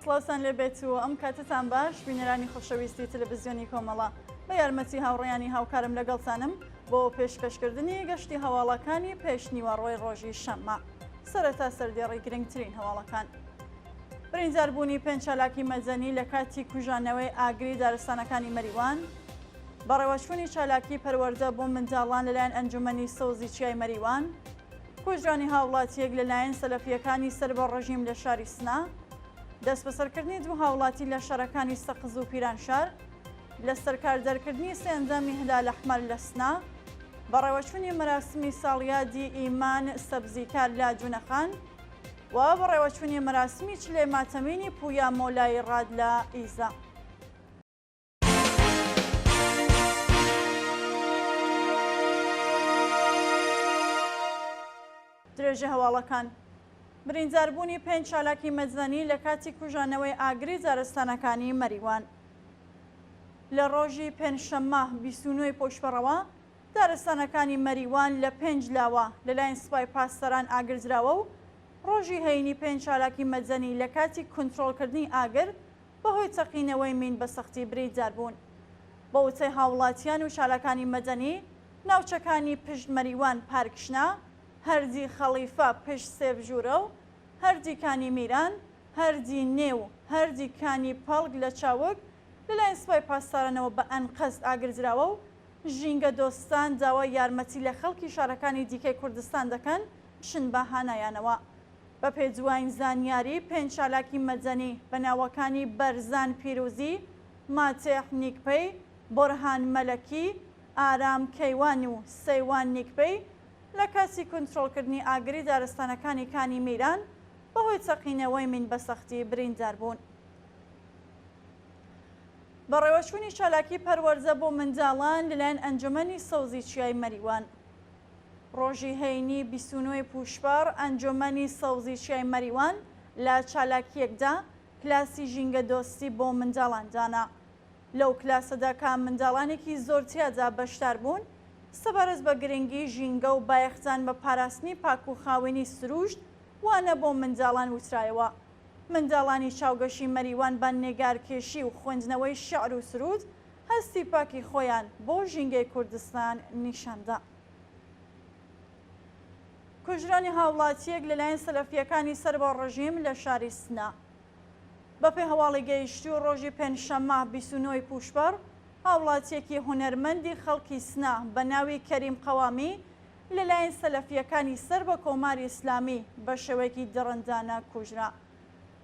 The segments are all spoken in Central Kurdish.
سڵاوتان لێبێت و ئەم کاتتان باش بینەرانی خۆشەویستی تەلەڤیزیۆنی کۆمەڵە بە یارمەتی هاوڕێیانی هاوکارم لەگەڵتانم بۆ پێشکەشکردنی گەشتی هەواڵەکانی پێش نیوەڕۆی ڕۆژی شەممە. سەرەتا سەردێڕی گرنگترین هەواڵەکان. برینداربوونی 5 چالاکی مەدەنی لە کاتی کوژانەوەی ئاگری دارستانەکانی مەریوان، بەڕێوەچوونی چالاکی پەروەردە بۆ منداڵان لەلایەن ئەنجومەنی سەوزی چیای مەریوان، کوژرانی هاوڵاتیەک لەلایەن سەلەفیەکانی سەر بە ڕژیم لە شاری سنا، دەست بەسەرکردنی دوو هاوڵاتی لە شارەکانی سەقز و پیرانشار لە سەرکاردەرکردنی سێندەمی هلال ئەحمەر لە سنا، بەڕێوەچوونی مەراسمی ساڵیادی ئیمان سەبزیکار لە جونەخان و بەڕێوەچوونی مەراسمی چلێ ماتەمینی پویا مۆلای ڕاد لە ئیزا. درێژە هەواڵەکان. برینداربوونی 5 چالاکی مەدەنی لە کاتی کوژانەوەی ئاگری دارستانەکانی مەریوان. لە ڕۆژی پێنجشەممە 29 پۆشپەڕەوە دارستانەکانی مەریوان لە 5 لاوە لەلایەن سوپای پاسەران ئاگرزراوە و ڕۆژی هەینی 5 چالاکی مەدەنی لە کاتی کۆنتڕۆڵکردنی ئاگر بەهۆی تەقینەوەی مین بە سەختی برینداربوون. بە وتەی هاوڵاتیان و چالاکانی مەدەنی، ناوچەکانی پشت مەریوان پارکشنا، هەردی خەڵیفە پشت سێبژوورە و هەردیکانی میران، هەردی نێو، هەردیکانی پەڵک لە چاوک لەلایەن سوپای پاسدارانەوە بە ئەنقەست ئاگرزراوە و ژینگە دۆستان داوای یارمەتی لە خەڵکی شارەکانی دیکەی کوردستان دەکەن شن بە هانایانەوە. بە پێدوین زانیاری 5 چالاکی مەدەنی بە ناوەکانی بەرزان پیرۆزی، ماتێح نیکپەی، بۆرهان مەلەکی، ئارام کەیوان و سەیوان نیکپەی لە کاتی کۆنتڕۆڵکردنی ئاگری دارستانەکانی کانی میران بەهۆی تەقینەوەی مین بە سەختی برینداربوون. بەڕێوەچوونی چالاکی پەروەردە بۆ منداڵان لەلایەن ئەنجومەنی سەوزی چیای مەریوان. ڕۆژی هەینی 29 پوشپەڕ ئەنجومەنی سەوزی چیای مەریوان لە چالاکیەکدا کلاسی ژینگە دۆستی بۆ منداڵان دانا. لەو کلاسەدا کا منداڵانێکی زۆر تیادا بەشدار بوون سەبارەت بە گرنگی ژینگە و بایەختان بە پاراستنی پاک و خاوێنی سروشت وانە بۆ منداڵان وترایەوە. منداڵانی چاوگەشی مەریوان بە نێگارکێشی و خوێندنەوەی شعر و سرود هەستی پاکی خۆیان بۆ ژینگەی کوردستان نیشاندا. کوژرانی هاوڵاتیەک لەلایەن سەلەفیەکانی سەر بە ڕژیم لە شاری سنا. بەپێی هەواڵی گەیشتی و ڕۆژی پێنجشەممە 29 پوشپەڕ هاوڵاتیەکی هونەرمەندی خەڵکی سنا بە ناوی کەریم قەوامی لەلایەن سەلەفیەکانی سەر بە کۆماری ئیسلامی بە شێوەیەکی دڕندانە کوژرا.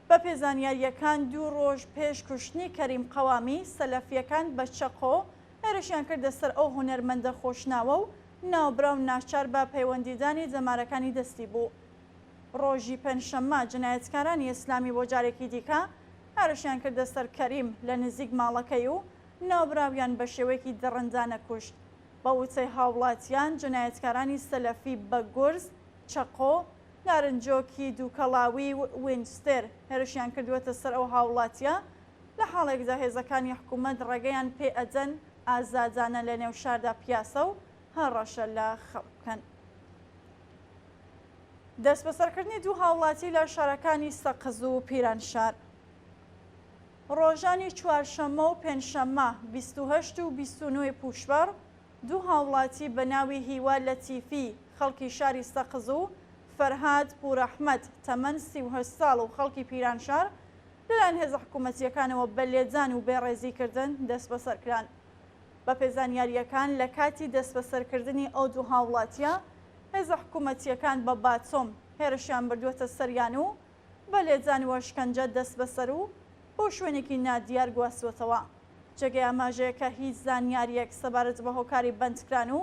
بە پێزانیاریەکان 2 ڕۆژ پێش کوشتنی کەریم قەوامی سەلەفیەکان بە چەقۆ هێرشیان کردە سەر ئەو هونەرمەندە خۆشناوە و ناوبراو ناچار بە پەیوەندیدانی جەمارەکانی دەستی بوو. ڕۆژی پێنجشەممە جنایەتکارانی ئیسلامی بۆ جارێکی دیکە هێرشیان کردە سەر کەریم لە نزیک ماڵەکەی و ناوبراویان بە شێوەیەکی دڕندانە کوشت. بە وتەی هاوڵاتیان جنایەتکارانی سەلەفی بە گورز، چەقۆ، نارنجۆکی دووکەڵاوی و وینستێر هێرشیان کردووەتە سەر ئەو هاوڵاتیە لە حاڵێکدا هێزەکانی حکوومەت ڕێگەیان پێ ئەدەن ئازادانە لە نێو شاردا پیاسە و هەڕەشە لە خەڵکن. دەست بەسەرکردنی دوو هاوڵاتی لە شارەکانی سەقز و پیرانشار. ڕۆژانی چوارشەممە و پێنجشەممە 28 و 29 پوشپەڕ دوو هاوڵاتی بە ناوی هیوا لەتیفی خەڵکی شاری سەقز و فەرهاد پوورەحمەد تەمەن 38 ساڵ و خەڵکی پیرانشار لەلایەن هێزە حکوومەتیەکانەوە بە لێدان و بێڕێزیکردن دەست بەسەرکران. بە پێزانیاریەکان لە کاتی دەست بەسەرکردنی ئەو دوو هاوڵاتیە هێزە حکوومەتیەکان بە باتۆم هێرشیان بردووەتە سەریان و بە لێدان و ئەشکەنجە دەست بەسەر و بۆ شوێنێکی نادیار گواستوەتەوە. جێگەی ئاماژەیەکە هیچ زانیاریەک سەبارەت بە هۆکاری بەندکران و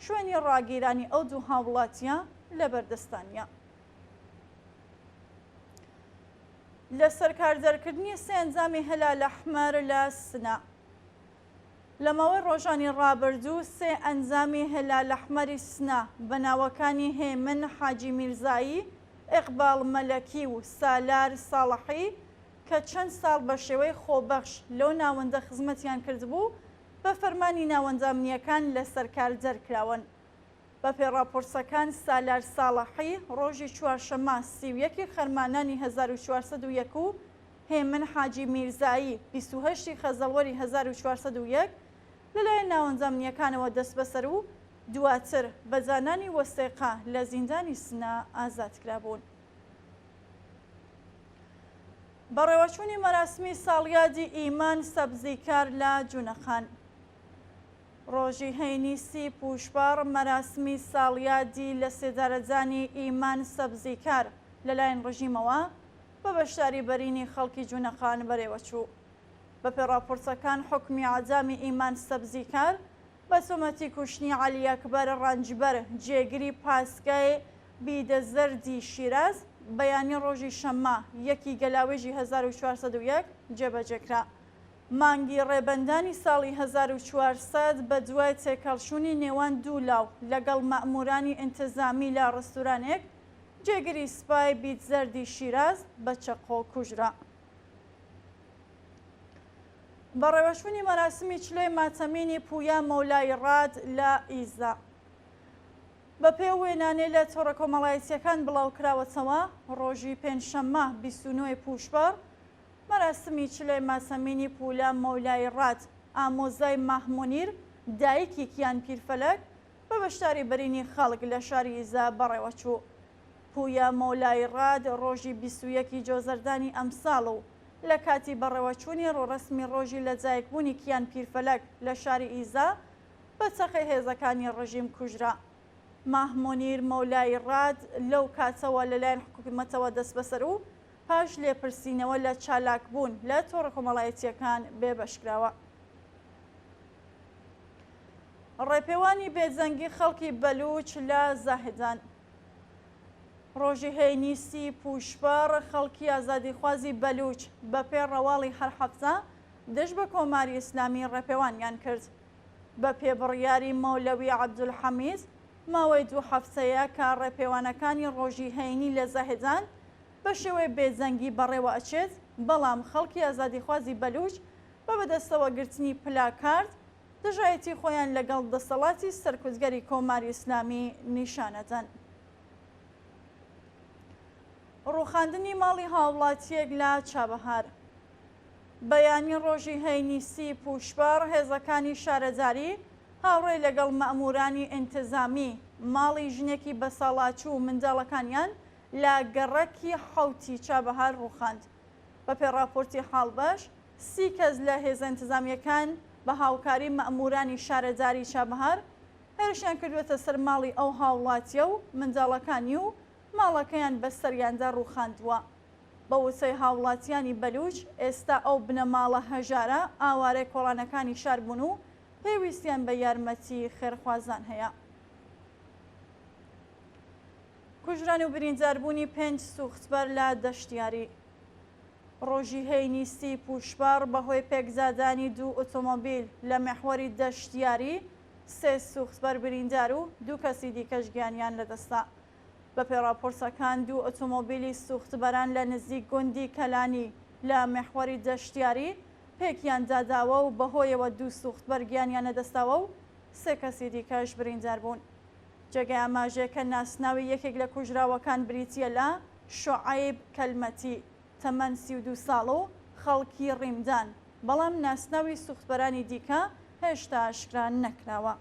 شوێنی ڕاگیرانی ئەو دوو هاوڵاتیە لە بەردەستانیە. لە سەرکاردەرکردنی سێنجامی هلال ئەحمەر لە سنا. لەمەوەی ڕۆژانی ڕابردوو 3 ئەنجامی هلال ئەحمەری سنا بە ناوەکانی هێمن حاجی میرزایی، ئیقباڵ مەلەکی و سالار ساڵحی کە چەند ساڵ بە شێوەی خۆبەخش لەو ناوەندە خزمەتیان کردبوو بە فەرمانی ناوەندامنیەکان لە سەرکار دەرکراون. بە پێڕاپۆرسەکان سالار ساڵحی ڕۆژی چوارشەممە 31 خەرمانانی 1401 هێمن حاجی میرزایی 28 خەزەڵوەری 1401 لەلایەن ناوەندەمنیەکانەوە دەست بەسەر و دواتر بە زانانی وەستێقا لە زیندانی سنا ئازادکرابوون. بەڕێوەچوونی مەراسمی ساڵیادی ئیمان سەبزیکار لە جونەخان. ڕۆژی هەینیسی پوشبار مەراسمی ساڵیادی لە سێدارەجانی ئیمان سەبزیکار لەلایەن ڕژیمەوە بە بەشداری بەرینی خەڵکی جونەخان بەڕێوەچوو. بە پێڕاپۆرتەکان حکمی عەدامی ئیمان سەبزیکار بە تۆمەتی کوشتنی عەلی ئەکبەر ڕەنجبەر جێگیری پاسگای بیدەزەردی شیراز بەیانی ڕۆژی شەممە 1 گەلاوێژی 1401 جێبەجێکرا. مانگی ڕێبەندانی ساڵی 1400 بە دوای تێکەڵشوونی نێوان دوو لاو لەگەڵ مەئمورانی ئینتزامی لە ڕستورانێک جێگیری سپای بیدزەردی شیراز بە چەقۆ کوژرا. بەڕێوەچوونی مەراسمی چلۆی ماتەمینی پویا مەولای ڕاد لە ئیزا. بە پێی وێنانەی لە تۆڕە کۆمەڵایەتیەکان بڵاوکراوەتەوە ڕۆژی پێنجشەممە 29 پوشبەر مەراسمی چلۆی ماتەمینی پولا مەولای ڕاد ئامۆزای ماهمونیر دایکی کیان پیرفەلەک بە بەشداری بەرینی خەڵک لە شاری ئیزا بەڕێوەچوو. پویا مەولای ڕاد ڕۆژی 21 جۆزەردانی ئەمساڵ و لە کاتی بەڕێوەچوونی ڕۆڕەسمی ڕۆژی لە جایکبوونی کیان پیرفەلەک لە شاری ئیزا بە چەقی هێزەکانی ڕژیم کوژرا. ماهمونیر مەولای ڕاد لەو کاتەوە لەلایەن حکوومەتەوە دەست بەسەر و پاش لێپرسینەوە لە چالاکبوون لە تۆڕە کۆمەڵایەتیەکان بێبەشکراوە. ڕێپێوانی بێجەنگی خەڵکی بەلوچ لە زاهدان. ڕۆژی هەینیسی پوشبەر خەڵکی ئازادیخوازی بەلوچ بە پێ ڕەواڵی هەر هەفتە دەست بە کۆماری ئیسلامی ڕێپێوانیان کرد. بە پێبڕیاری مەولەوی عەبدولحەمید ماوەی 2 هەفتەیە کە ڕێپێوانەکانی ڕۆژی هەینی لە زاهدان بە شێوەی بێجەنگی بەڕێوە ئەچێت، بەڵام خەڵکی ئازادیخوازی بەلوچ بە بەدەستەوە گرتنی پلاکارد دژایەتی خۆیان لەگەڵ دەسەڵاتی سەرکوزگەری کۆماری ئیسلامی نیشانەدەن. ڕووخاندنی ماڵی هاوڵاتیەک لە چابەهار. بەیانی ڕۆژی هەینیسی پوشبەر هێزەکانی شارەزاری هاوڕێی لەگەڵ مەئمورانی ئینتزامی ماڵی ژنێکی بە ساڵاچوو و منداڵەکانیان لە گەڕەکی حەوتی چابەهار ڕووخاند. بە پێڕاپۆرتی حاڵبەش 30 کەس لە هێزە ئینتزامیەکان بە هاوکاری مەئمورانی شارەزاری چابەهار هێرشیان کردوێتە سەر ماڵی ئەو هاوڵاتیە و منداڵەکانی و ماڵەکەیان بەسەریاندا ڕووخاندووە. بە وتەی هاوڵاتیانی بەلوچ ئێستا ئەو بنەماڵە هەژارە ئاوارەی کۆڵانەکانی شار بوون و پێویستیان بە یارمەتی خێرخوازان هەیە. کوژران و برینداربوونی 5 سوختبەر لە دەشتیاری. ڕۆژی هەینیسی پوشبەر بەهۆی پێکزادانی 2 ئۆتۆمۆبیل لە مێحوەری دەشتیاری 3 سوختبەر بریندار و 2 کەسی دیکەش گیانیان لەدەستا. بە پێڕاپۆرتەکان 2 ئۆتۆمۆبیلی سوختبەران لە نزیک گوندی کەلانی لە مێحوەری دەشتیاری پێکیان داداوە و بەهۆیەوە 2 سوختبەر گیانیان لەدەستاوە و 3 کەسی دیکەش بریندار بوون. جێگای ئاماژەیەکە ناسناوی یەکێک لە کوژراوەکان بریتیە لە شوعەیب کەلمەتی تەمەن 32 ساڵ و خەڵکی ڕیمدان، بەڵام ناسناوی سوختبەرانی دیکە هێشتا ئاشکرا نەکراوە.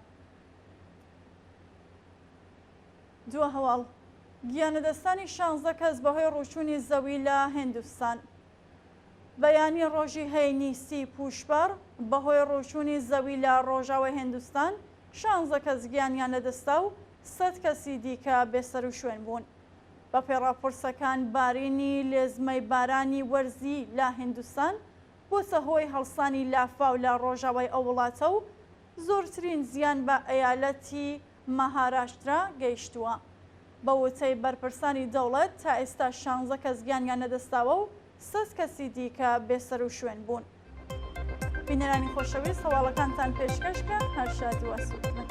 دووە هەواڵ گیانەدەستانی 16 کەس بەهۆی ڕووچوونی زەوی لە هیندستان. بەیانی ڕۆژی هەینیسی پوشبەر بەهۆی ڕووچوونی زەوی لە ڕۆژاوی هیندستان 16 کەس گیانیان لەدەستا و 100 کەسی دیکە بێسەر و شوێن بوون. بە پێڕاپۆرسەکان بارینی لێزمەی بارانی وەرزی لە هیندستان بۆتە هۆی هەڵسانی لافاو لە ڕۆژاوای ئەو وڵاتە و زۆرترین زیان بە ئەیالەتی ماهاراشترا گەیشتووە. بە وتەی بەرپرسانی دەوڵەت تا ئێستا 16 کەس گیانیان لەدەستاوە و 100 کەسی دیکە بێسەر و شوێن بوون. بینەرانی خۆشەویست هەواڵەکانتان پێشکەشکە هەر شاد و ئەسوودمن.